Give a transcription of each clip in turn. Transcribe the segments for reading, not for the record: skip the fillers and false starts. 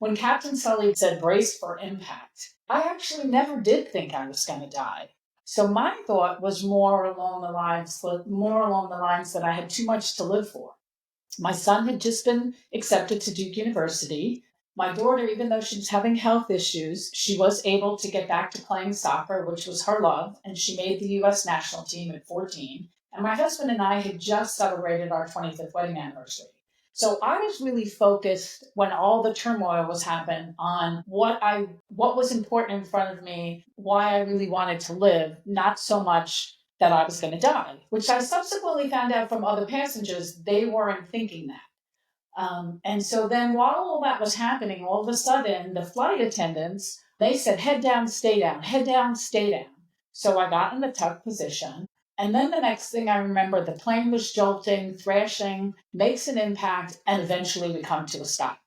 When Captain Sully said brace for impact, I actually never did think I was going to die. So my thought was more along the lines that I had too much to live for. My son had just been accepted to Duke University. My daughter, even though she was having health issues, she was able to get back to playing soccer, which was her love, and she made the US national team at 14. And my husband and I had just celebrated our 25th wedding anniversary. So I was really focused when all the turmoil was happening on what was important in front of me, why I really wanted to live, not so much that I was going to die, which I subsequently found out from other passengers they weren't thinking that. And so then while all that was happening, all of a sudden the flight attendants, they said, head down, stay down, head down, stay down. So I got in the tuck position. And then the next thing I remember, the plane was jolting, thrashing, makes an impact, and eventually we come to a stop.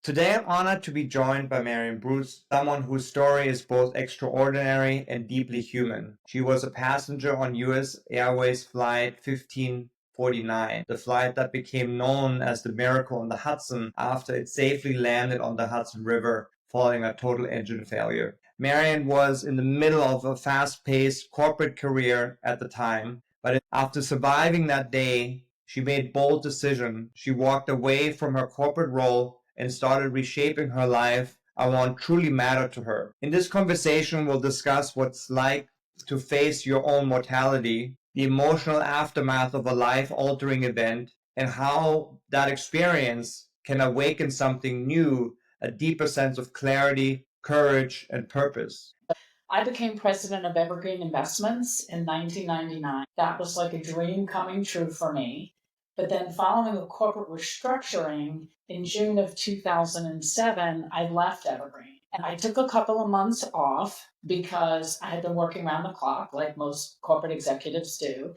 Today, I'm honored to be joined by Maryann Bruce, someone whose story is both extraordinary and deeply human. She was a passenger on US Airways Flight 1549, the flight that became known as the miracle on the Hudson after it safely landed on the Hudson River following a total engine failure. Maryann was in the middle of a fast-paced corporate career at the time, but after surviving that day, she made bold decision. She walked away from her corporate role and started reshaping her life around what truly mattered to her. In this conversation, we'll discuss what's like to face your own mortality, the emotional aftermath of a life-altering event, and how that experience can awaken something new, a deeper sense of clarity, courage, and purpose. I became president of Evergreen Investments in 1999. That was like a dream coming true for me. But then, following a corporate restructuring in June of 2007, I left Evergreen. And I took a couple of months off because I had been working around the clock, like most corporate executives do.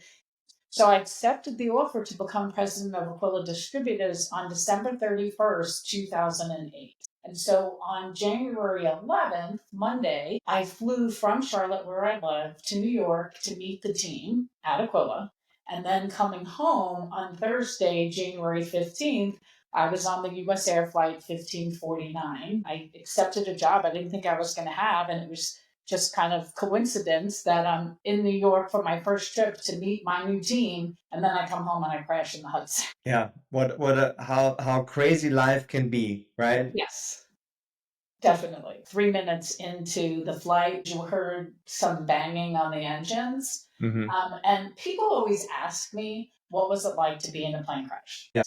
So I accepted the offer to become president of Aquila Distributors on December 31st, 2008. And so on January 11th, Monday, I flew from Charlotte, where I live, to New York to meet the team at Aquila. And then coming home on Thursday, January 15th, I was on the US Air Flight 1549. I accepted a job I didn't think I was going to have, and it was just kind of coincidence that I'm in New York for my first trip to meet my new team, and then I come home and I crash in the Hudson. Yeah, how crazy life can be, right? Yes, definitely. 3 minutes into the flight, you heard some banging on the engines. Mm-hmm. And people always ask me, what was it like to be in a plane crash? Yeah.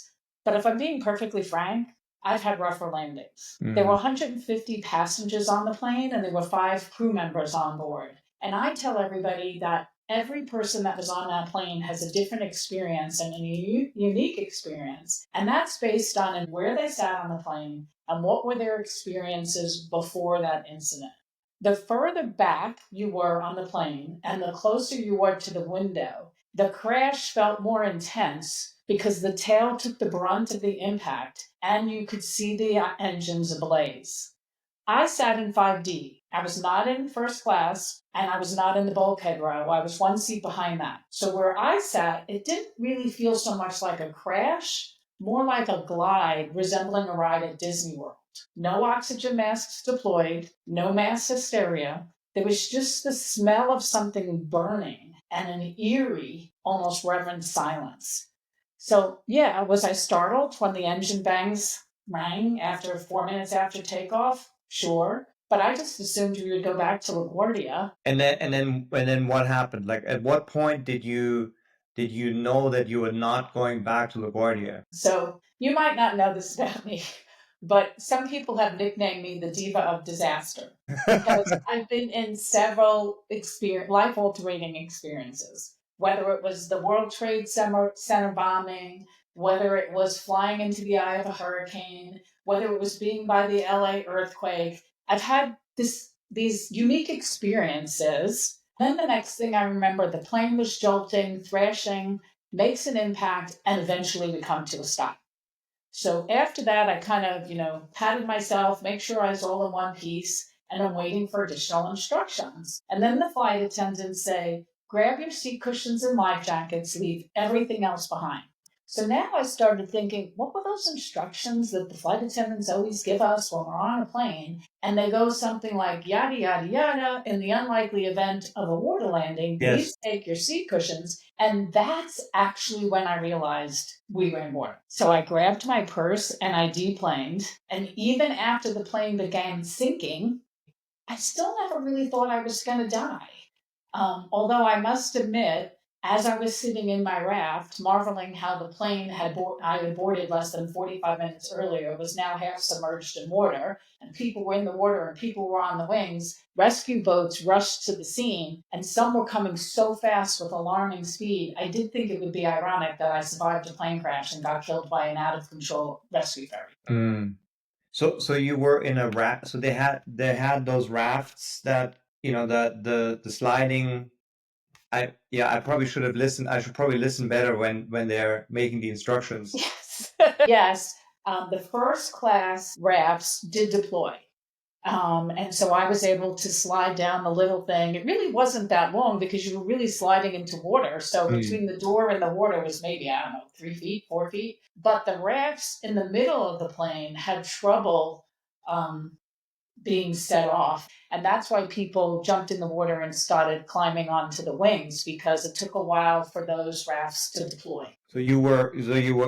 But if I'm being perfectly frank, I've had rougher landings. Mm-hmm. There were 150 passengers on the plane, and there were 5 crew members on board. And I tell everybody that every person that was on that plane has a different experience and a unique experience. And that's based on where they sat on the plane and what were their experiences before that incident. The further back you were on the plane and the closer you were to the window, the crash felt more intense because the tail took the brunt of the impact and you could see the engines ablaze. I sat in 5D. I was not in first class and I was not in the bulkhead row. I was one seat behind that. So where I sat, it didn't really feel so much like a crash, more like a glide resembling a ride at Disney World. No oxygen masks deployed, no mass hysteria. There was just the smell of something burning and an eerie, almost reverent silence. So, yeah, was I startled when the engine bangs rang after 4 minutes after takeoff? Sure. But I just assumed we would go back to LaGuardia. And then what happened? Like, at what point did you know that you were not going back to LaGuardia? So you might not know this about me, but some people have nicknamed me the Diva of Disaster because I've been in several life-altering experiences, whether it was the World Trade Center bombing, whether it was flying into the eye of a hurricane, whether it was being by the LA earthquake. I've had these unique experiences. Then the next thing I remember, the plane was jolting, thrashing, makes an impact, and eventually we come to a stop. So after that, I kind of, patted myself, make sure I was all in one piece, and I'm waiting for additional instructions. And then the flight attendants say, grab your seat cushions and life jackets, leave everything else behind. So now I started thinking, what were those instructions that the flight attendants always give us when we're on a plane? And they go something like, yada, yada, yada, in the unlikely event of a water landing, Yes. please take your seat cushions. And that's actually when I realized we were in water. So I grabbed my purse and I deplaned. And even after the plane began sinking, I still never really thought I was going to die. Although I must admit, as I was sitting in my raft, marveling how the plane I had boarded less than 45 minutes earlier was now half submerged in water, and people were in the water and people were on the wings, rescue boats rushed to the scene, and some were coming so fast with alarming speed, I did think it would be ironic that I survived a plane crash and got killed by an out-of-control rescue ferry. Mm. So you were in a raft. So they had those rafts that the sliding. I probably should have listened. I should probably listen better when they're making the instructions. Yes. Yes. The first class rafts did deploy. And so I was able to slide down the little thing. It really wasn't that long because you were really sliding into water. So between the door and the water was maybe, I don't know, 3 feet, 4 feet. But the rafts in the middle of the plane had trouble being set off. And that's why people jumped in the water and started climbing onto the wings, because it took a while for those rafts to deploy. So you were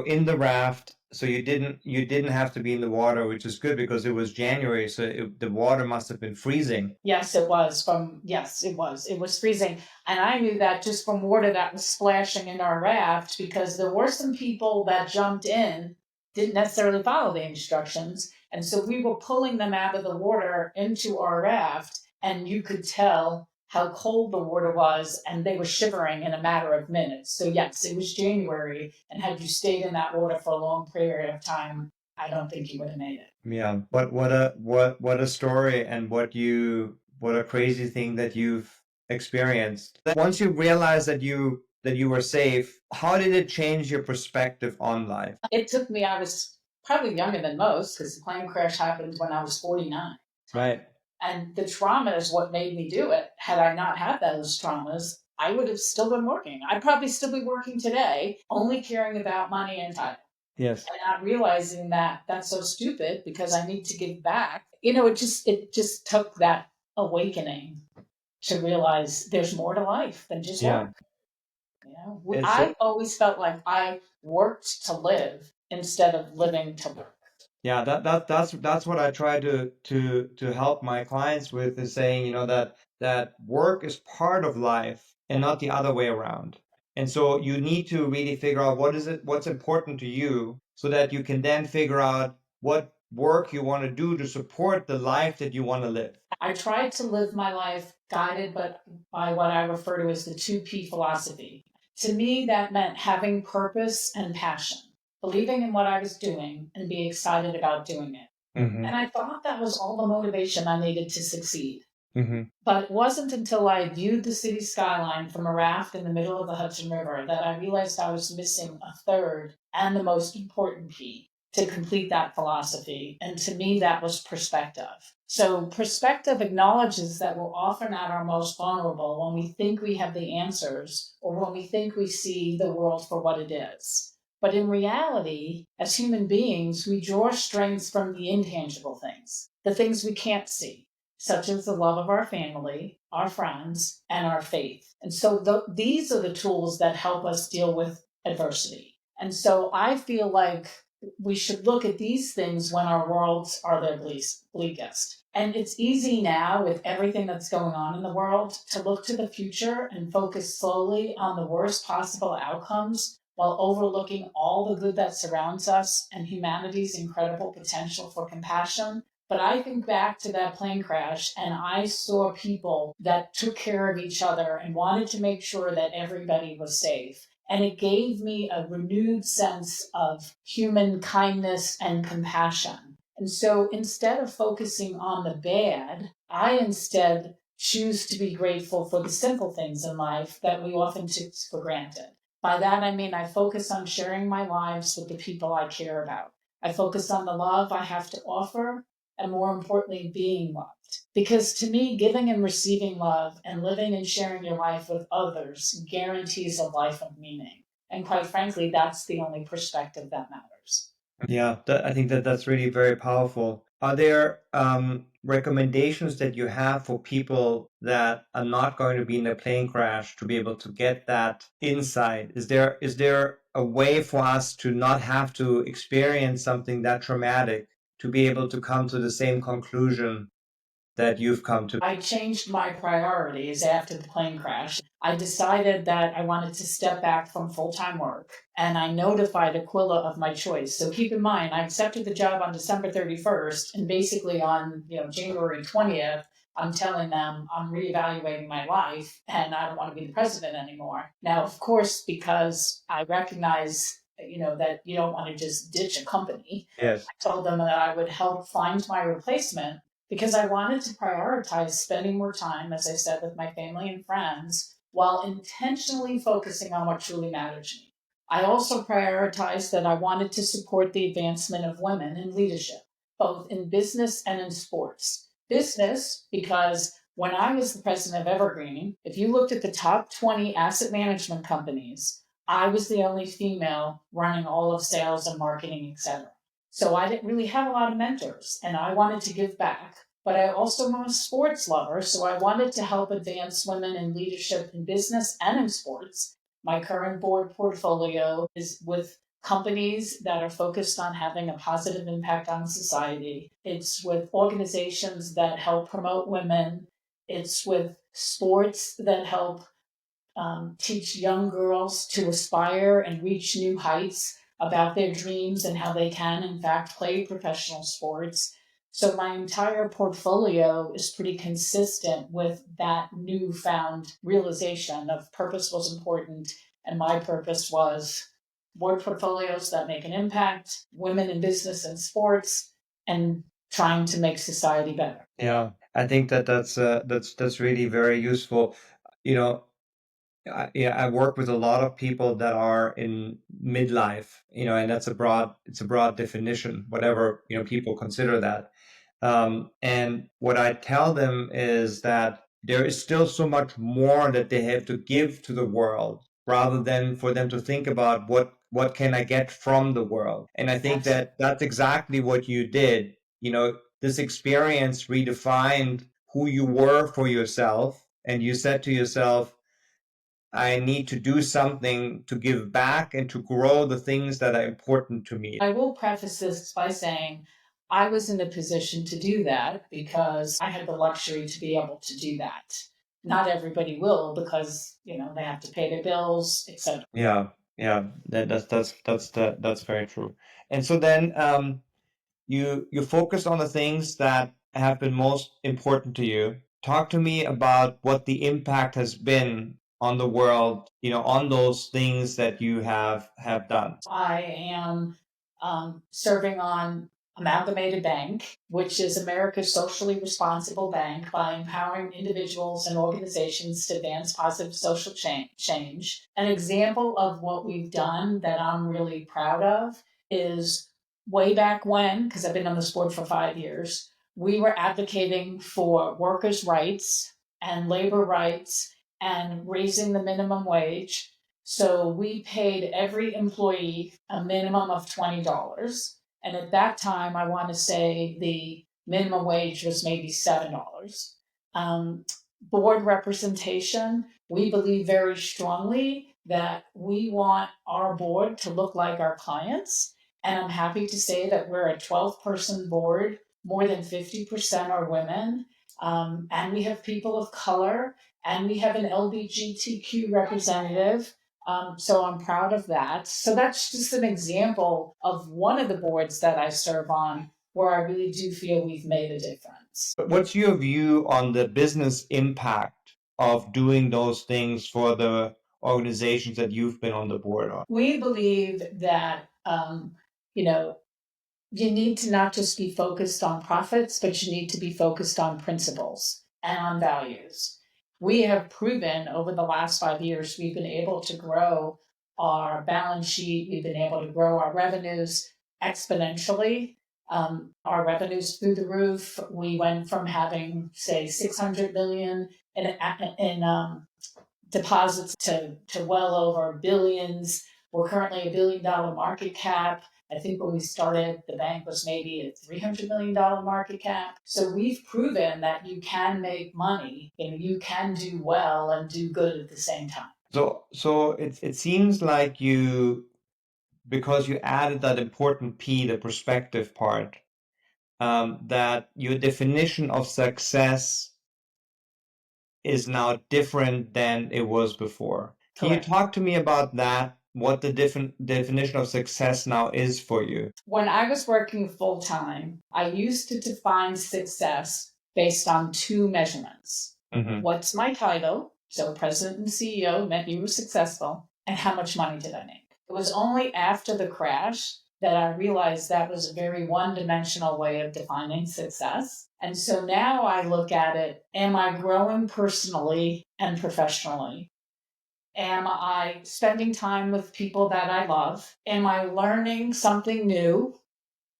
in the raft. So you didn't have to be in the water, which is good because it was January. So the water must have been freezing. Yes, it was. It was. It was freezing. And I knew that just from water that was splashing in our raft, because there were some people that jumped in, didn't necessarily follow the instructions. And so we were pulling them out of the water into our raft, and you could tell how cold the water was, and they were shivering in a matter of minutes. So yes, it was January, and had you stayed in that water for a long period of time, I don't think you would have made it. Yeah. What a story, and what a crazy thing that you've experienced. Once you realized that you were safe, how did it change your perspective on life? It took me, I was probably younger than most because the plane crash happened when I was 49. Right. And the trauma is what made me do it. Had I not had those traumas, I would have still been working. I'd probably still be working today, only caring about money and time. Yes. And not realizing that that's so stupid because I need to give back. It just took that awakening to realize there's more to life than just work. I always felt like I worked to live instead of living to work. Yeah, that's what I try to help my clients with, is saying, that work is part of life and not the other way around. And so you need to really figure out what's important to you, so that you can then figure out what work you want to do to support the life that you want to live. I tried to live my life guided by what I refer to as the 2P philosophy. To me, that meant having purpose and passion, believing in what I was doing and being excited about doing it. Mm-hmm. And I thought that was all the motivation I needed to succeed. Mm-hmm. But it wasn't until I viewed the city skyline from a raft in the middle of the Hudson River that I realized I was missing a third and the most important key to complete that philosophy. And to me, that was perspective. So perspective acknowledges that we're often at our most vulnerable when we think we have the answers, or when we think we see the world for what it is. But in reality, as human beings, we draw strengths from the intangible things, the things we can't see, such as the love of our family, our friends, and our faith. And so these are the tools that help us deal with adversity. And so I feel like we should look at these things when our worlds are their bleakest. And it's easy now, with everything that's going on in the world, to look to the future and focus slowly on the worst possible outcomes, while overlooking all the good that surrounds us and humanity's incredible potential for compassion. But I think back to that plane crash, and I saw people that took care of each other and wanted to make sure that everybody was safe. And it gave me a renewed sense of human kindness and compassion. And so instead of focusing on the bad, I instead choose to be grateful for the simple things in life that we often take for granted. By that, I mean I focus on sharing my lives with the people I care about. I focus on the love I have to offer, and more importantly, being loved. Because to me, giving and receiving love and living and sharing your life with others guarantees a life of meaning. And quite frankly, that's the only perspective that matters. Yeah, I think that that's really very powerful. Are there recommendations that you have for people that are not going to be in a plane crash to be able to get that insight? Is there a way for us to not have to experience something that traumatic to be able to come to the same conclusion that you've come to? I changed my priorities after the plane crash. I decided that I wanted to step back from full time work and I notified Aquila of my choice. So keep in mind, I accepted the job on December 31st, and basically on January 20th, I'm telling them I'm reevaluating my life and I don't want to be the president anymore. Now, of course, because I recognize that you don't want to just ditch a company. Yes. I told them that I would help find my replacement because I wanted to prioritize spending more time, as I said, with my family and friends while intentionally focusing on what truly mattered to me. I also prioritized that I wanted to support the advancement of women in leadership, both in business and in sports. Business, because when I was the president of Evergreen, if you looked at the top 20 asset management companies, I was the only female running all of sales and marketing, etc. So I didn't really have a lot of mentors and I wanted to give back. But I also am a sports lover, so I wanted to help advance women in leadership in business and in sports. My current board portfolio is with companies that are focused on having a positive impact on society. It's with organizations that help promote women. It's with sports that help teach young girls to aspire and reach new heights about their dreams and how they can, in fact, play professional sports. So my entire portfolio is pretty consistent with that newfound realization of purpose was important. And my purpose was board portfolios that make an impact, women in business and sports, and trying to make society better. Yeah, I think that that's really very useful. You know, I work with a lot of people that are in midlife, and it's a broad definition, whatever, people consider that. And what I tell them is that there is still so much more that they have to give to the world rather than for them to think about what can I get from the world. And I think that that's exactly what you did. This experience redefined who you were for yourself, and you said to yourself, I need to do something to give back and to grow the things that are important to me. I will preface this by saying I was in a position to do that because I had the luxury to be able to do that. Not everybody will because, they have to pay their bills, etc. Yeah, yeah, that's very true. And so then you focus on the things that have been most important to you. Talk to me about what the impact has been on the world, on those things that you have done. I am serving on Amalgamated Bank, which is America's socially responsible bank, by empowering individuals and organizations to advance positive social change. An example of what we've done that I'm really proud of is way back when, because I've been on the sport for 5 years, we were advocating for workers' rights and labor rights and raising the minimum wage. So we paid every employee a minimum of $20. And at that time, I want to say the minimum wage was maybe $7. Um, Board representation, we believe very strongly that we want our board to look like our clients. And I'm happy to say that we're a 12-person board. More than 50% are women. And we have people of color, and we have an LGBTQ representative. So I'm proud of that. So that's just an example of one of the boards that I serve on where I really do feel we've made a difference. But what's your view on the business impact of doing those things for the organizations that you've been on the board of? We believe that, you need to not just be focused on profits, but you need to be focused on principles and on values. We have proven over the last 5 years, we've been able to grow our balance sheet, we've been able to grow our revenues exponentially. Our revenues through the roof. We went from having, say, 600 million in deposits to well over billions. We're currently $1 billion market cap. I think when we started, the bank was maybe a $300 million market cap. So we've proven that you can make money and you can do well and do good at the same time. So it seems like you, because you added that important P, the perspective part, that your definition of success is now different than it was before. Can you talk to me about that? What the definition of success now is for you? When I was working full time, I used to define success based on two measurements. Mhm. What's my title? So, president and CEO meant you were successful. And how much money did I make? It was only after the crash that I realized that was a very one dimensional way of defining success. And so now I look at it, am I growing personally and professionally? Am I spending time with people that I love? Am I learning something new?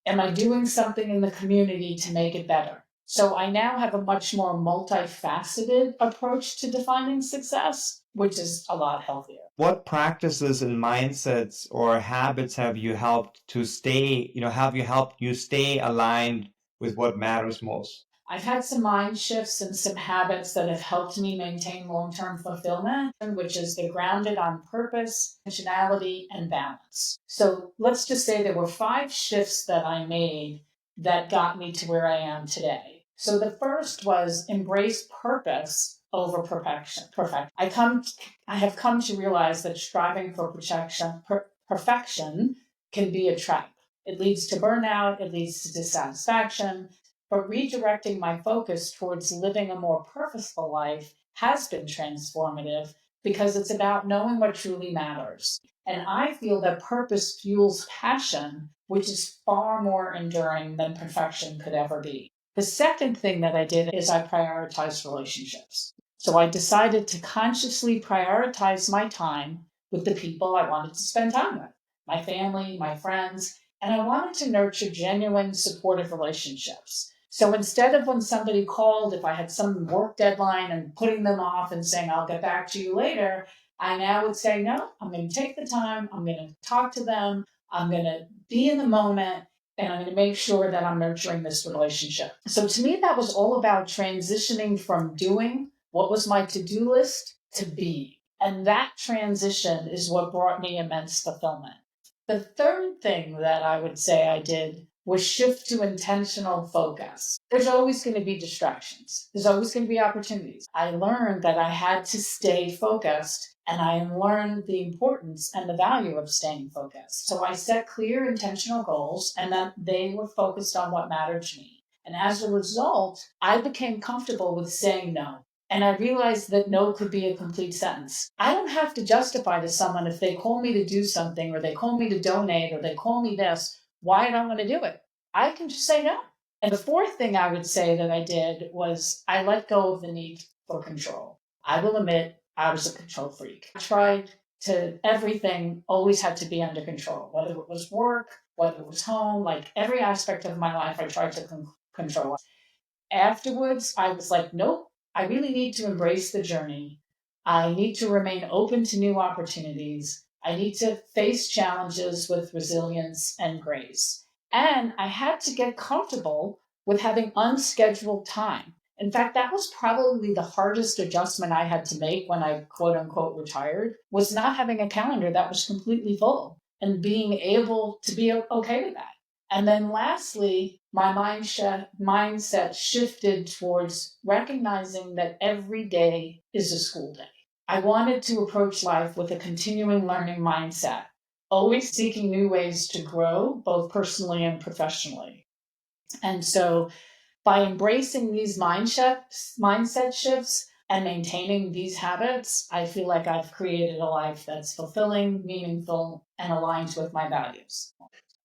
Am I doing something in the community to make it better? So I now have a much more multifaceted approach to defining success, which is a lot healthier. What practices and mindsets or habits have you helped to stay, have you helped you stay aligned with what matters most? I've had some mind shifts and some habits that have helped me maintain long-term fulfillment, which is they're grounded on purpose, intentionality, and balance. So let's just say there were 5 shifts that I made that got me to where I am today. So the first was embrace purpose over perfection. I have come to realize that striving for perfection can be a trap. It leads to burnout, it leads to dissatisfaction, but redirecting my focus towards living a more purposeful life has been transformative because it's about knowing what truly matters. And I feel that purpose fuels passion, which is far more enduring than perfection could ever be. The second thing that I did is I prioritized relationships. So I decided to consciously prioritize my time with the people I wanted to spend time with, my family, my friends, and I wanted to nurture genuine supportive relationships. So instead of when somebody called, if I had some work deadline and putting them off and saying, I'll get back to you later, I now would say, no, I'm going to take the time. I'm going to talk to them. I'm going to be in the moment and I'm going to make sure that I'm nurturing this relationship. So to me, that was all about transitioning from doing what was my to-do list to being. And that transition is what brought me immense fulfillment. The third thing that I would say I did was shift to intentional focus. There's always going to be distractions. There's always going to be opportunities. I learned that I had to stay focused and I learned the importance and the value of staying focused. So I set clear intentional goals and that they were focused on what mattered to me. And as a result, I became comfortable with saying no. And I realized that no could be a complete sentence. I don't have to justify to someone if they call me to do something or they call me to donate or they call me this, why I don't want to do it. I can just say no. And the fourth thing I would say that I did was I let go of the need for control. I will admit I was a control freak. I tried to, everything always had to be under control, whether it was work, whether it was home, like every aspect of my life I tried to control. Afterwards, I was like, nope, I really need to embrace the journey. I need to remain open to new opportunities. I need to face challenges with resilience and grace. And I had to get comfortable with having unscheduled time. In fact, that was probably the hardest adjustment I had to make when I quote unquote retired, was not having a calendar that was completely full and being able to be okay with that. And then lastly, my mindset shifted towards recognizing that every day is a school day. I wanted to approach life with a continuing learning mindset, always seeking new ways to grow, both personally and professionally. And so by embracing these mindset shifts and maintaining these habits, I feel like I've created a life that's fulfilling, meaningful, and aligned with my values.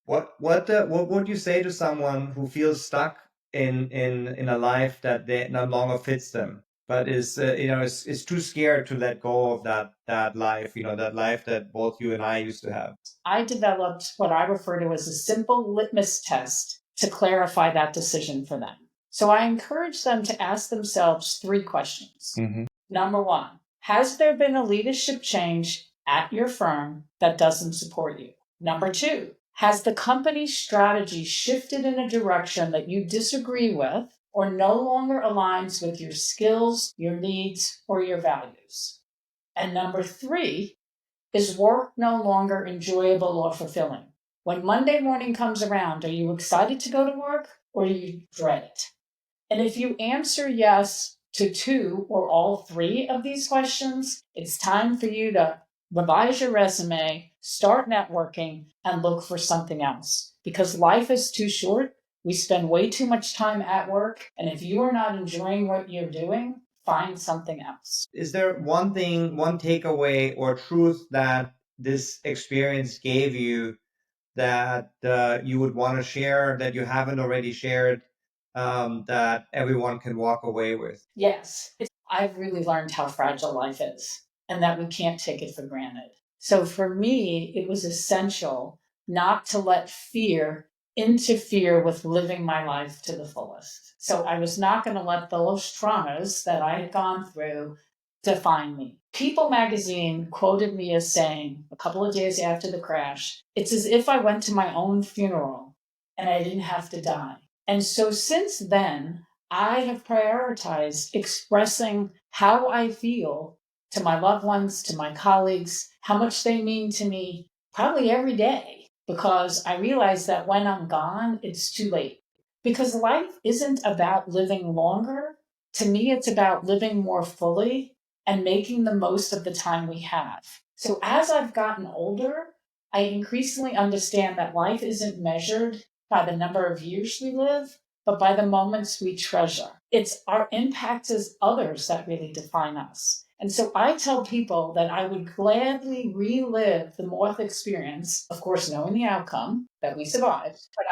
What would you say to someone who feels stuck in a life that they no longer fits them? but is too scared to let go of that life, that life that both you and I used to have. I developed what I refer to as a simple litmus test to clarify that decision for them. So I encourage them to ask themselves 3 questions. Mm-hmm. Number 1, has there been a leadership change at your firm that doesn't support you? Number 2, has the company's strategy shifted in a direction that you disagree with or no longer aligns with your skills, your needs, or your values? And number 3, is work no longer enjoyable or fulfilling? When Monday morning comes around, are you excited to go to work or do you dread it? And if you answer yes to 2 or all 3 of these questions, it's time for you to revise your resume, start networking, and look for something else. Because life is too short. We spend way too much time at work. And if you are not enjoying what you're doing, find something else. Is there one thing, one takeaway or truth that this experience gave you that you would want to share that you haven't already shared, that everyone can walk away with? Yes, I've really learned how fragile life is and that we can't take it for granted. So for me, it was essential not to let fear interfere with living my life to the fullest. So I was not going to let those traumas that I had gone through define me. People magazine quoted me as saying a couple of days after the crash, it's as if I went to my own funeral and I didn't have to die. And so since then, I have prioritized expressing how I feel to my loved ones, to my colleagues, how much they mean to me, probably every day, because I realize that when I'm gone, it's too late. Because life isn't about living longer. To me, it's about living more fully and making the most of the time we have. So as I've gotten older, I increasingly understand that life isn't measured by the number of years we live, but by the moments we treasure. It's our impact as others that really define us. And so I tell people that I would gladly relive the Morth experience, of course, knowing the outcome that we survived, but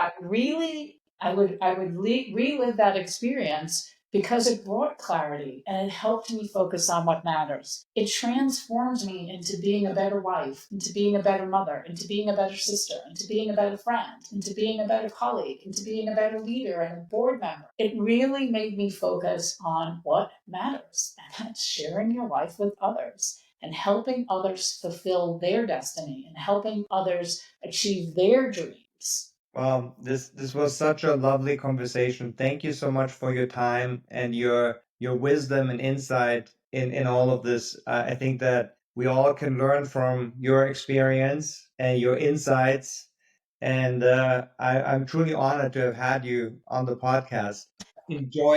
I would relive that experience because it brought clarity and it helped me focus on what matters. It transformed me into being a better wife, into being a better mother, into being a better sister, into being a better friend, into being a better colleague, into being a better leader and a board member. It really made me focus on what matters, and that's sharing your life with others and helping others fulfill their destiny and helping others achieve their dreams. Well, this was such a lovely conversation. Thank you so much for your time and your wisdom and insight in all of this. I think that we all can learn from your experience and your insights. And I'm truly honored to have had you on the podcast. Enjoy